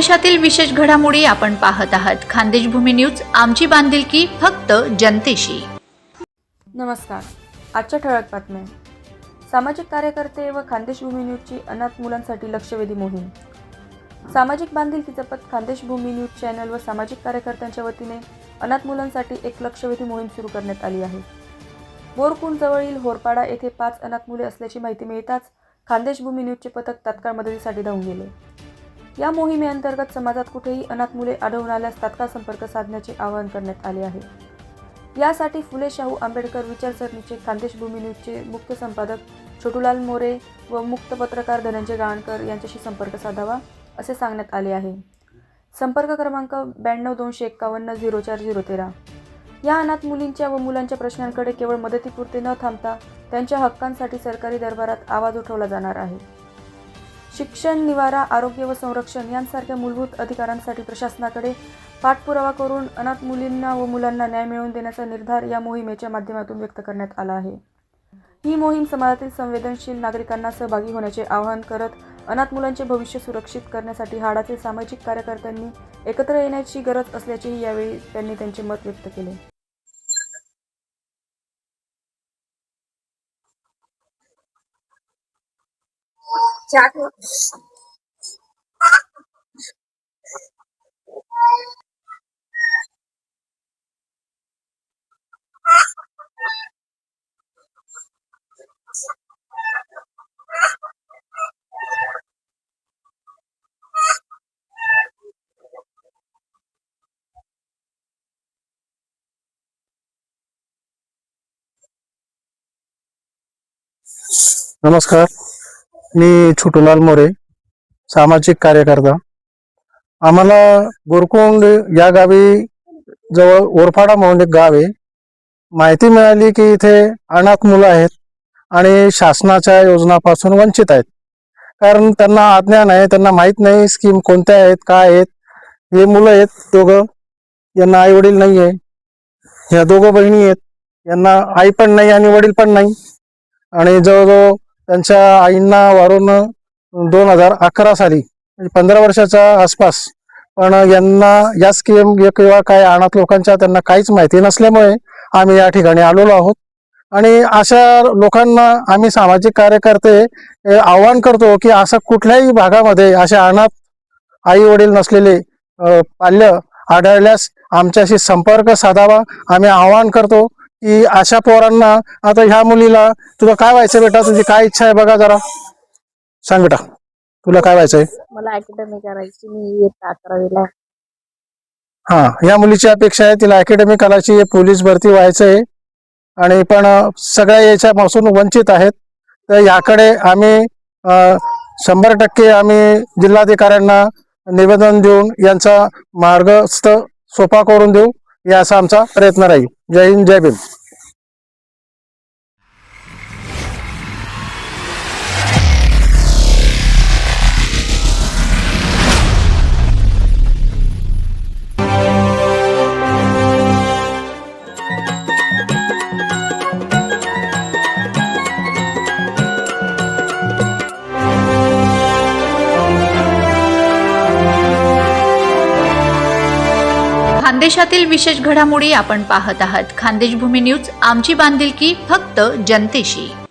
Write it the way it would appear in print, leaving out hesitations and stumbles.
खानदेशातील विशेष घडामोडी आपण पाहत आहात. खानदेश भूमी न्यूज, आमची बांधिलकी फक्त जनतेशी. नमस्कार. आजच्या ठळक बातम्या. सामाजिक कार्यकर्ते व खानदेश भूमी न्यूजची अनाथ मुलांसाठी लक्षवेधी मोहीम. सामाजिक बांधिलकी जपत खानदेश भूमी न्यूज चॅनल व सामाजिक कार्यकर्त्यांच्या वतीने अनाथ मुलांसाठी एक लक्षवेधी मोहीम सुरू करण्यात आली आहे. बोरकुंड जवळील होरपाडा येथे 5 अनाथ मुले असल्याची माहिती मिळताच खानदेश भूमी न्यूजचे पथक तात्काळ मदतीसाठी धावून गेले. या मोहिमेअंतर्गत समाजात कुठेही अनाथ मुले आढळून आल्यास तात्काळ संपर्क साधण्याचे आवाहन करण्यात आले आहे. यासाठी फुले शाहू आंबेडकर विचारसरणीचे खानदेश भूमी न्यूजचे मुख्य संपादक छोटूलाल मोरे व मुक्त पत्रकार धनंजय गावणकर यांच्याशी संपर्क साधावा असे सांगण्यात आले आहे. संपर्क क्रमांक 9225104013. या अनाथ मुलींच्या व मुलांच्या प्रश्नांकडे केवळ मदतीपुरते न थांबता त्यांच्या हक्कांसाठी सरकारी दरबारात आवाज उठवला जाणार आहे. शिक्षण, निवारा, आरोग्य व संरक्षण यांसारख्या मूलभूत अधिकारांसाठी प्रशासनाकडे पाठपुरावा करून अनाथ मुलींना व मुलांना न्याय मिळवून देण्याचा निर्धार या मोहिमेच्या माध्यमातून व्यक्त करण्यात आला आहे. ही मोहीम समाजातील संवेदनशील नागरिकांना सहभागी होण्याचे आवाहन करत अनाथ मुलांचे भविष्य सुरक्षित करण्यासाठी हाडाचे सामाजिक कार्यकर्त्यांनी एकत्र येण्याची गरज असल्याचेही यावेळी त्यांनी त्यांचे मत व्यक्त केले. नमस्कार, मी छोटूलाल मोरे, सामाजिक कार्यकर्ता. आम्हाला बोरकुंड या गावी जवळ ओरफाडा म्हणून एक गाव आहे. माहिती मिळाली की इथे अनाथ मुलं आहेत आणि शासनाच्या योजनापासून वंचित आहेत. कारण त्यांना अज्ञान आहे, त्यांना माहीत नाही स्कीम कोणत्या आहेत, काय आहेत. हे मुलं आहेत दोघं, यांना आई वडील नाही आहे. ह्या दोघं बहिणी आहेत, यांना आई पण नाही आणि वडील पण नाही. आणि जवळजवळ त्यांच्या आईंना वारून 2011 साली, म्हणजे 15 वर्षाच्या आसपास. पण यांना या स्कीम किंवा काय अनाथ लोकांच्या त्यांना काहीच माहिती नसल्यामुळे आम्ही या ठिकाणी आलेलो आहोत. आणि अशा लोकांना आम्ही सामाजिक कार्यकर्ते आवाहन करतो की असं कुठल्याही भागामध्ये अशा अनाथ आई वडील नसलेले पाल्य आढळल्यास आमच्याशी संपर्क साधावा. आम्ही आवाहन करतो की अशा पोरांना, आता ह्या मुलीला, तुला काय व्हायचं बेटा, तुझी काय इच्छा आहे बघा जरा सांग बेटा, तुला काय व्हायचंय? मला अकॅडमी करायची, मी 11वीला. हा, या मुलीची अपेक्षा आहे, तिला अकॅडमी करायची, पोलीस भरती व्हायचंय. आणि पण सगळ्या याच्यापासून वंचित आहेत. तर याकडे आम्ही 100% आम्ही जिल्हाधिकाऱ्यांना निवेदन देऊन यांचा मार्गस्थ सोपा करून देऊ, याचा आमचा प्रयत्न राहील. जय हिंद, जय भीम. खानदेशातील विशेष घडामोडी आपण पाहत आहात. खानदेश भूमी न्यूज, आमची बांधिलकी फक्त जनतेशी.